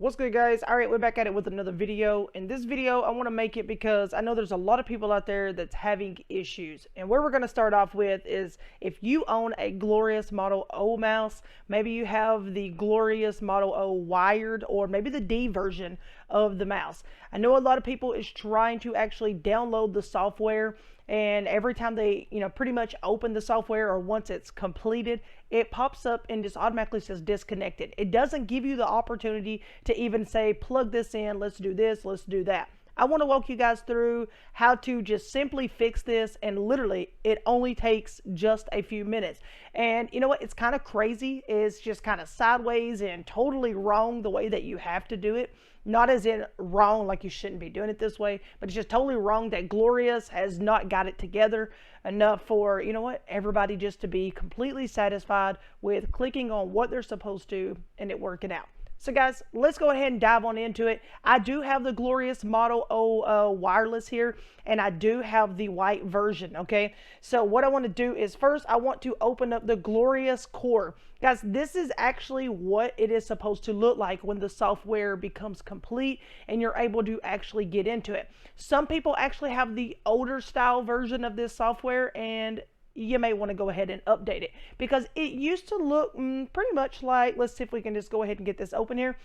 What's good, guys? All right, we're back at it with another video. In this video, I want to make it because I know there's a lot of people out there that's having issues. And where we're going to start off with is if you own a Glorious Model O mouse, maybe you have the Glorious Model O wired or maybe the D version of the mouse. I know a lot of people is trying to actually download the software, and every time they pretty much open the software or once it's completed, it pops up and just automatically says disconnected. It doesn't give you the opportunity to even say plug this in, let's do this, let's do that. I want to walk you guys through how to just simply fix this, and literally it only takes just a few minutes. And you know what, it's kind of crazy, it's just kind of sideways and totally wrong the way that you have to do it. Not as in wrong like you shouldn't be doing it this way, but it's just totally wrong that Glorious has not got it together enough for, you know what, everybody just to be completely satisfied with clicking on what they're supposed to and it working out. So guys, let's go ahead and dive on into it. I do have the Glorious Model O wireless here, and I do have the white version, okay? So what I want to do is first I want to open up the Glorious Core. Guys, this is actually what it is supposed to look like when the software becomes complete and you're able to actually get into it. Some people actually have the older style version of this software, and you may want to go ahead and update it because it used to look pretty much like, let's see if we can just go ahead and get this open here.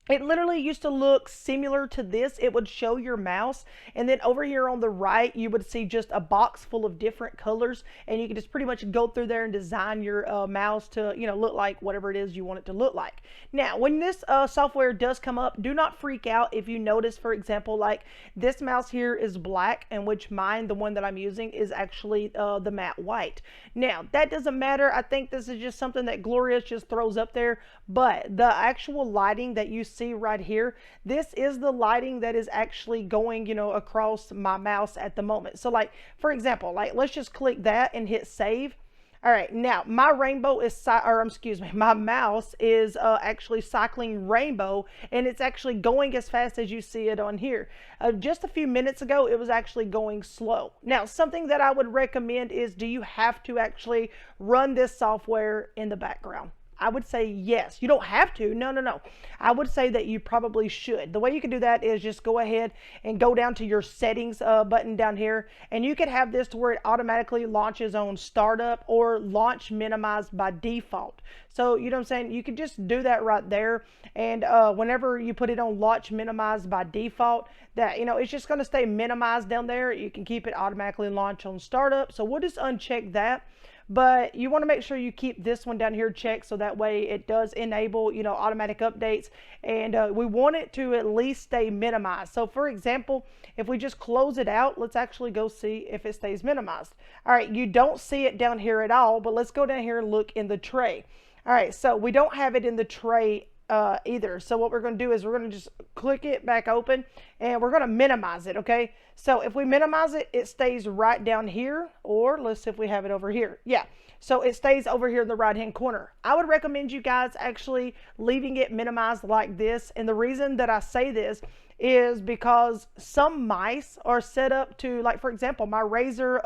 It literally used to look similar to this. It would show your mouse, and then over here on the right you would see just a box full of different colors, and you can just pretty much go through there and design your mouse to look like whatever it is you want it to look like. Now when this software does come up, do not freak out if you notice, for example, like this mouse here is black, and which mine, the one that I'm using, is actually the matte white. Now that doesn't matter. I think this is just something that Glorious just throws up there, but the actual lighting that you see right here, this is the lighting that is actually going across my mouse at the moment. So like, for example, like let's just click that and hit save. All right, now my rainbow is my mouse is actually cycling rainbow, and it's actually going as fast as you see it on here. Just a few minutes ago it was actually going slow. Now something that I would recommend is, do you have to actually run this software in the background? I would say yes. You don't have to. No. I would say that you probably should. The way you can do that is just go ahead and go down to your settings button down here, and you can have this to where it automatically launches on startup or launch minimized by default. So you know what I'm saying, you can just do that right there, and whenever you put it on launch minimized by default, that it's just going to stay minimized down there. You can keep it automatically launch on startup. So we'll just uncheck that. But you want to make sure you keep this one down here checked, so that way it does enable automatic updates, and we want it to at least stay minimized. So for example, if we just close it out, let's actually go see if it stays minimized. All right, you don't see it down here at all, but let's go down here and look in the tray. All right, so we don't have it in the tray either. So what we're going to do is we're going to just click it back open, and we're going to minimize it. Okay, so if we minimize it, it stays right down here, or let's see if we have it over here. Yeah, so it stays over here in the right hand corner. I would recommend you guys actually leaving it minimized like this, and the reason that I say this is because some mice are set up to, like for example, my Razer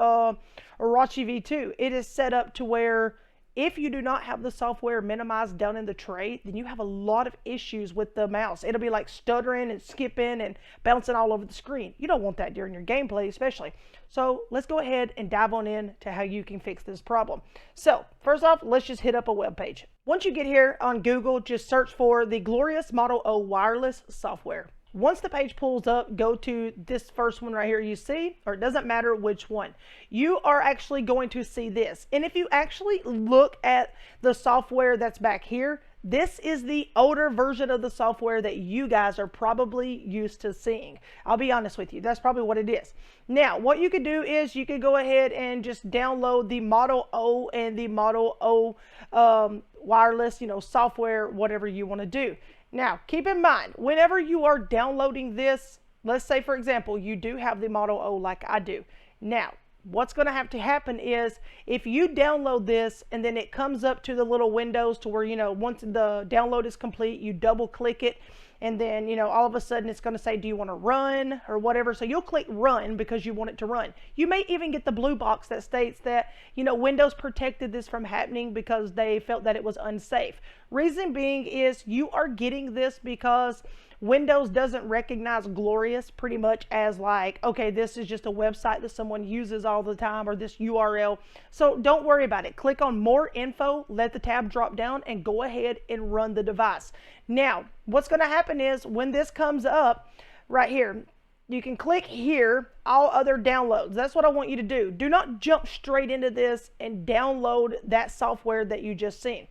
Orochi V2, it is set up to where if you do not have the software minimized down in the tray, then you have a lot of issues with the mouse. It'll be like stuttering and skipping and bouncing all over the screen. You don't want that during your gameplay especially. So let's go ahead and dive on in to how you can fix this problem. So first off, let's just hit up a web page. Once you get here on Google, just search for the Glorious Model O wireless software. Once the page pulls up, go to this first one right here you see, or it doesn't matter which one. You are actually going to see this. And if you actually look at the software that's back here, this is the older version of the software that you guys are probably used to seeing. I'll be honest with you, that's probably what it is. Now, what you could do is you could go ahead and just download the Model O and the Model O wireless, software, whatever you want to do. Now, keep in mind, whenever you are downloading this, let's say, for example, you do have the Model O like I do. Now, what's going to have to happen is if you download this and then it comes up to the little windows to where, once the download is complete, you double click it and then, you know, all of a sudden it's going to say, do you want to run or whatever? So you'll click run because you want it to run. You may even get the blue box that states that, you know, Windows protected this from happening because they felt that it was unsafe. Reason being is you are getting this because Windows doesn't recognize Glorious pretty much as like, okay, this is just a website that someone uses all the time, or this URL. So don't worry about it. Click on more info, let the tab drop down, and go ahead and run the device. Now, what's going to happen is when this comes up right here, you can click here, all other downloads. That's what I want you to do. Do not jump straight into this and download that software that you just seen.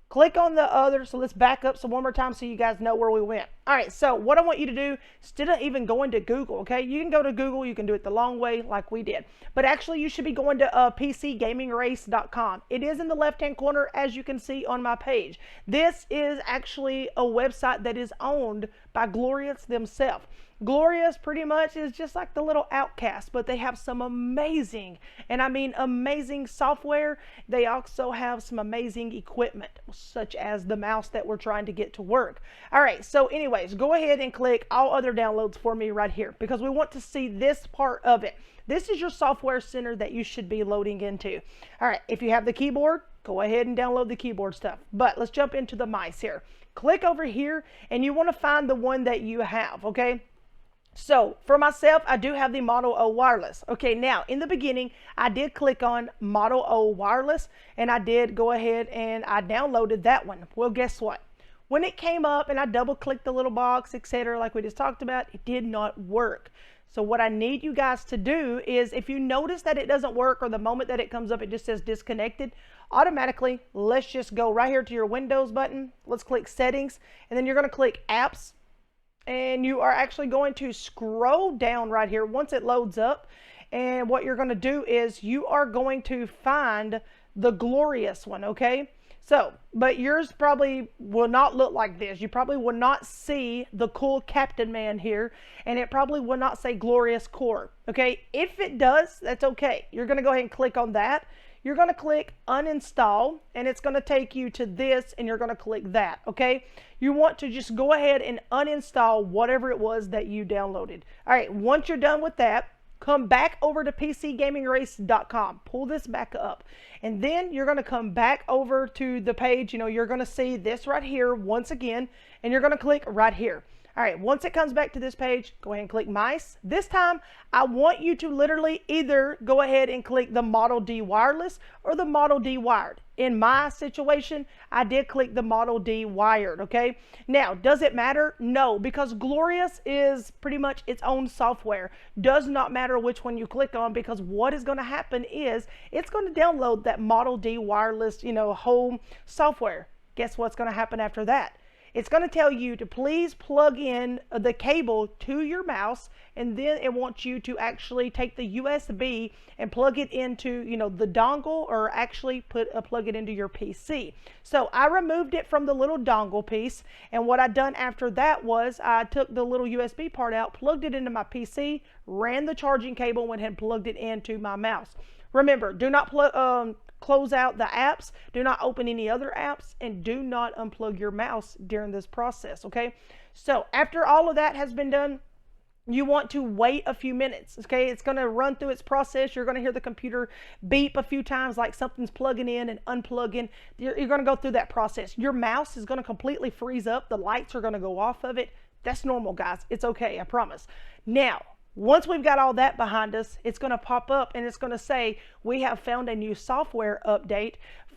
Click on the other. So let's back up one more time so you guys know where we went. All right, so what I want you to do, instead of even going to Google, okay, you can go to Google, you can do it the long way like we did, but actually you should be going to PCGamingRace.com. It is in the left hand corner, as you can see on my page. This is actually a website that is owned by Glorious themselves. Glorious pretty much is just like the little outcast, but they have some amazing, and I mean amazing software. They also have some amazing equipment, such as the mouse that we're trying to get to work. All right, so anyways, go ahead and click all other downloads for me right here because we want to see this part of it. This is your software center that you should be loading into. All right, if you have the keyboard, go ahead and download the keyboard stuff. But let's jump into the mice here. Click over here and you want to find the one that you have, okay? So for myself, I do have the Model O wireless. Okay, now in the beginning, I did click on Model O wireless and I did go ahead and I downloaded that one. Well, guess what? When it came up and I double clicked the little box, etc., like we just talked about, it did not work. So what I need you guys to do is, if you notice that it doesn't work, or the moment that it comes up, it just says disconnected, automatically, let's just go right here to your Windows button. Let's click settings, and then you're going to click apps. And you are actually going to scroll down right here once it loads up. And what you're going to do is you are going to find the Glorious one, okay? So, but yours probably will not look like this. You probably will not see the cool Captain Man here. And it probably will not say Glorious Core, okay? If it does, that's okay. You're going to go ahead and click on that. You're going to click uninstall, and it's going to take you to this, and you're going to click that, okay? You want to just go ahead and uninstall whatever it was that you downloaded. All right, once you're done with that, come back over to PCGamingRace.com. Pull this back up, and then you're going to come back over to the page. You know, you're going to see this right here once again, and you're going to click right here. All right, once it comes back to this page, go ahead and click mice. This time, I want you to literally either go ahead and click the Model D wireless or the Model D wired. In my situation, I did click the Model D wired, okay? Now, does it matter? No, because Glorious is pretty much its own software. Does not matter which one you click on, because what is going to happen is it's going to download that Model D wireless, you know, home software. Guess what's going to happen after that? It's going to tell you to please plug in the cable to your mouse, and then it wants you to actually take the USB and plug it into, you know, the dongle, or actually plug it into your PC. So I removed it from the little dongle piece, and what I done after that was I took the little USB part out, plugged it into my PC, ran the charging cable, went ahead and plugged it into my mouse. Remember, do not close out the apps, do not open any other apps, and do not unplug your mouse during this process, okay? So after all of that has been done, you want to wait a few minutes, okay? It's going to run through its process. You're going to hear the computer beep a few times like something's plugging in and unplugging. You're going to go through that process. Your mouse is going to completely freeze up. The lights are going to go off of it. That's normal, guys. It's okay, I promise. Now, once we've got all that behind us, it's going to pop up and it's going to say, we have found a new software update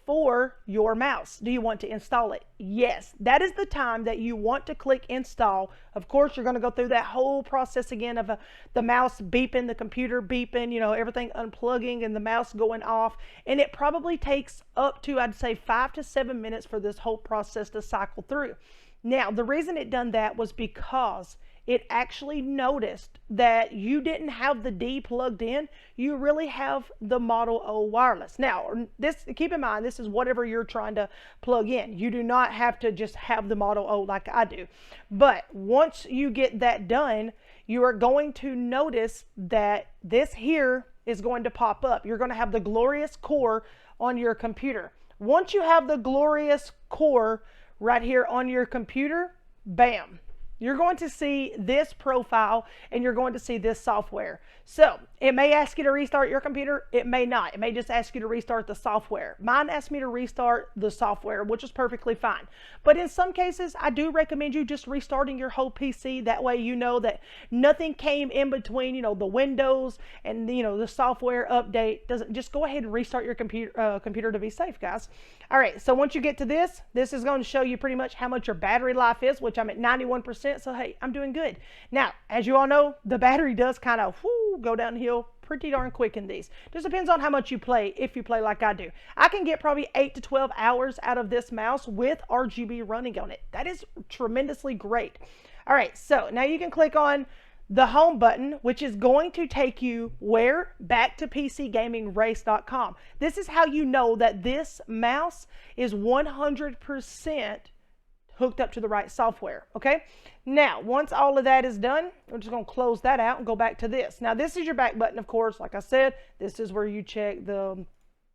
for your mouse. Do you want to install it? Yes, that is the time that you want to click install. Of course, you're going to go through that whole process again of the mouse beeping, the computer beeping, you know, everything unplugging and the mouse going off. And it probably takes up to, I'd say, 5 to 7 minutes for this whole process to cycle through. Now, the reason it done that was because it actually noticed that you didn't have the D plugged in. You really have the Model O wireless. Now, this, keep in mind, this is whatever you're trying to plug in. You do not have to just have the Model O like I do. But once you get that done, you are going to notice that this here is going to pop up. You're going to have the Glorious Core on your computer. Once you have the Glorious Core right here on your computer, bam. you're going to see this profile and you're going to see this software. So it may ask you to restart your computer. It may not. It may just ask you to restart the software. Mine asked me to restart the software, which is perfectly fine. But in some cases, I do recommend you just restarting your whole PC. That way you know that nothing came in between, the Windows and, the software update. Doesn't just go ahead and restart your computer to be safe, guys. All right, so once you get to this is going to show you pretty much how much your battery life is, which I'm at 91%, so hey, I'm doing good. Now, as you all know, the battery does kind of go downhill pretty darn quick in these. Just depends on how much you play, if you play like I do. I can get probably 8 to 12 hours out of this mouse with RGB running on it. That is tremendously great. All right, so now you can click on the home button, which is going to take you where? Back to PCGamingRace.com. This is how you know that this mouse is 100% hooked up to the right software. Okay, now once all of that is done, we're just going to close that out and go back to this. Now this is your back button, of course. Like I said, this is where you check the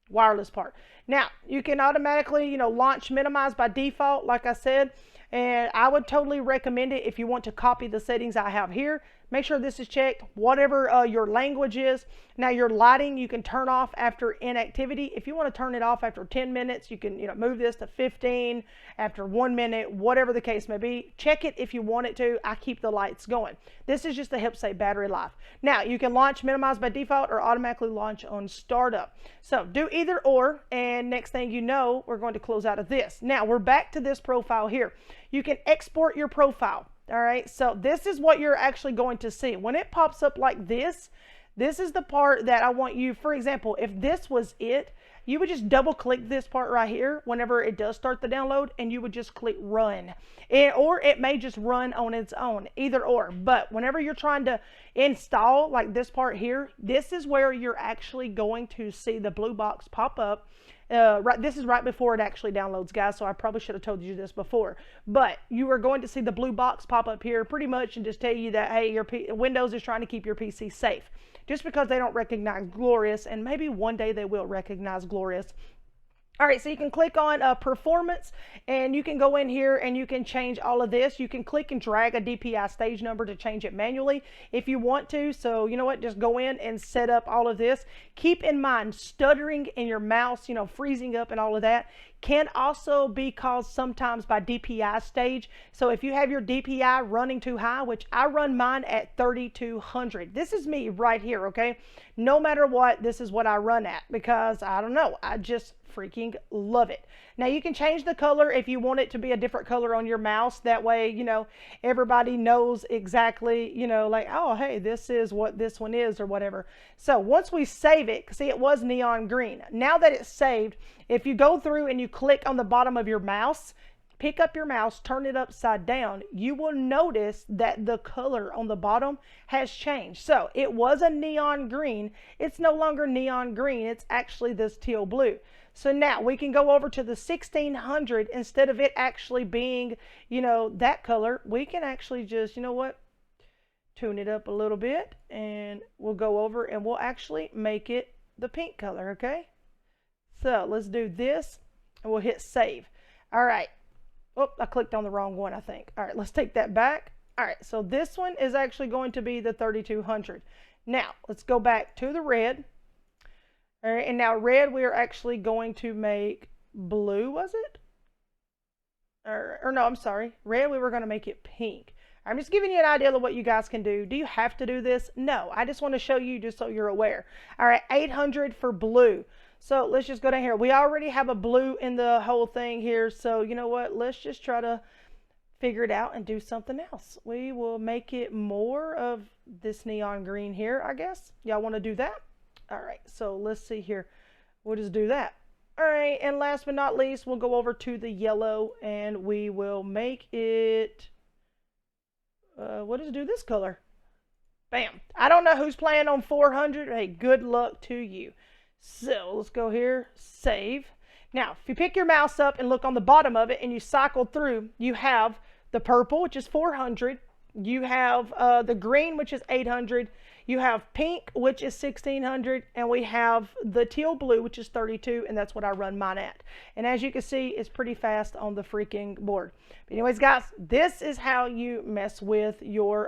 wireless part. Now you can automatically launch minimize by default, like I said, and I would totally recommend it if you want to copy the settings I have here. Make sure this is checked, whatever your language is. Now your lighting you can turn off after inactivity. If you want to turn it off after 10 minutes, you can move this to 15 after 1 minute, whatever the case may be. Check it if you want it to. I keep the lights going. This is just to help save battery life. Now you can launch minimize by default or automatically launch on startup. So do either or, and next thing you know, we're going to close out of this. Now we're back to this profile here. You can export your profile. All right, so this is what you're actually going to see. When it pops up like this is the part that I want you, for example, if this was it, you would just double click this part right here whenever it does start the download, and you would just click run. Or it may just run on its own, either or. But whenever you're trying to install like this part here, this is where you're actually going to see the blue box pop up. This is right before it actually downloads, guys, so I probably should have told you this before. But you are going to see the blue box pop up here pretty much and just tell you that, hey, your Windows is trying to keep your PC safe. Just because they don't recognize Glorious, and maybe one day they will recognize Glorious. All right, so you can click on performance, and you can go in here and you can change all of this. You can click and drag a DPI stage number to change it manually if you want to. So you know what, just go in and set up all of this. Keep in mind, stuttering in your mouse, freezing up and all of that can also be caused sometimes by DPI stage. So if you have your DPI running too high, which I run mine at 3200, this is me right here, okay? No matter what, this is what I run at because I don't know, I just freaking love it. Now you can change the color if you want it to be a different color on your mouse. That way, everybody knows exactly, like, oh, hey, this is what this one is or whatever. So once we save it, see, it was neon green. Now that it's saved, if you go through and you click on the bottom of your mouse, pick up your mouse, turn it upside down, you will notice that the color on the bottom has changed. So it was a neon green. It's no longer neon green. It's actually this teal blue. So now we can go over to the 1600. Instead of it actually being, that color, we can actually just, tune it up a little bit, and we'll go over and we'll actually make it the pink color, okay? So let's do this and we'll hit save. All right. Oh, I clicked on the wrong one, I think. All right, let's take that back. All right, so this one is actually going to be the 3200. Now, let's go back to the red. All right, and now red, we are actually going to make blue, was it? Or no, I'm sorry. Red, we were going to make it pink. I'm just giving you an idea of what you guys can do. Do you have to do this? No, I just want to show you just so you're aware. All right, 800 for blue. So let's just go down here. We already have a blue in the whole thing here. So you know what? Let's just try to figure it out and do something else. We will make it more of this neon green here, I guess. Y'all want to do that? All right, so let's see here. We'll just do that. All right, and last but not least, we'll go over to the yellow and we will make it, we'll just do this color. Bam. I don't know who's playing on 400. Hey, good luck to you. So let's go here, save. Now, if you pick your mouse up and look on the bottom of it and you cycle through, you have the purple, which is 400, You have the green, which is 800. You have pink, which is 1600, and we have the teal blue, which is 32, and that's what I run mine at. And as you can see, it's pretty fast on the freaking board. But anyways, guys, this is how you mess with your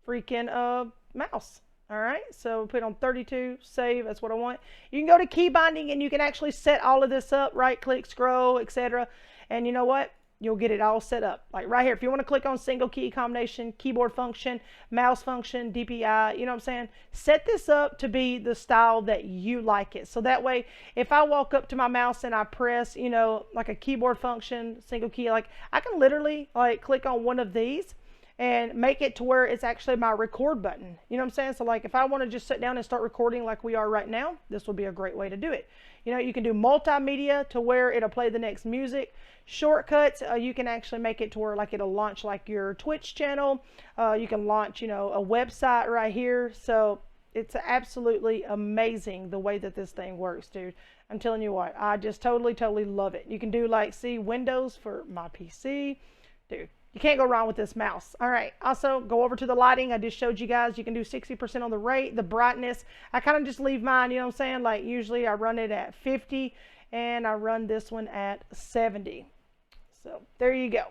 freaking mouse. All right, so put it on 32, save, that's what I want. You can go to key binding and you can actually set all of this up, right click, scroll, etc. And you know what? You'll get it all set up. Like right here, if you want to click on single key combination, keyboard function, mouse function, DPI, you know what I'm saying? Set this up to be the style that you like it. So that way, if I walk up to my mouse and I press, you know, like a keyboard function, single key, like I can literally like click on one of these and make it to where it's actually my record button. You know what I'm saying? So like if I want to just sit down and start recording like we are right now, this will be a great way to do it. You know, you can do multimedia to where it'll play the next music. Shortcuts, you can actually make it to where like it'll launch like your Twitch channel. You can launch, you know, a website right here. So it's absolutely amazing the way that this thing works, dude. I'm telling you what, I just totally love it. You can do like, see, Windows for my PC. Dude, you can't go wrong with this mouse. All right, also go over to the lighting. I just showed you guys you can do 60% on the rate, the brightness. I kind of just leave mine, you know what I'm saying? Like usually I run it at 50 and I run this one at 70. So there you go.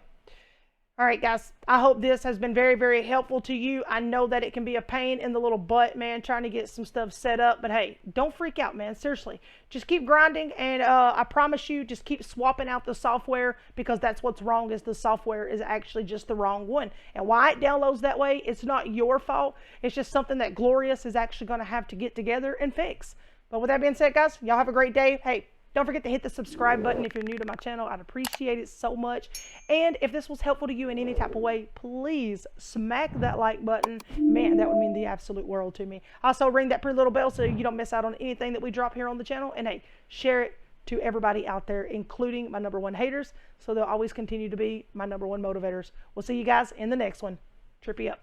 All right, guys, I hope this has been very helpful to you. I know that it can be a pain in the little butt, man, trying to get some stuff set up. But hey, don't freak out, man. Seriously, just keep grinding. And I promise you, just keep swapping out the software, because that's what's wrong, is the software is actually just the wrong one. And why it downloads that way, it's not your fault. It's just something that Glorious is actually going to have to get together and fix. But with that being said, guys, y'all have a great day. Hey, don't forget to hit the subscribe button if you're new to my channel. I'd appreciate it so much. And if this was helpful to you in any type of way, please smack that like button. Man, that would mean the absolute world to me. Also, ring that pretty little bell so you don't miss out on anything that we drop here on the channel. And hey, share it to everybody out there, including my #1 haters, so they'll always continue to be my #1 motivators. We'll see you guys in the next one. Trippy up.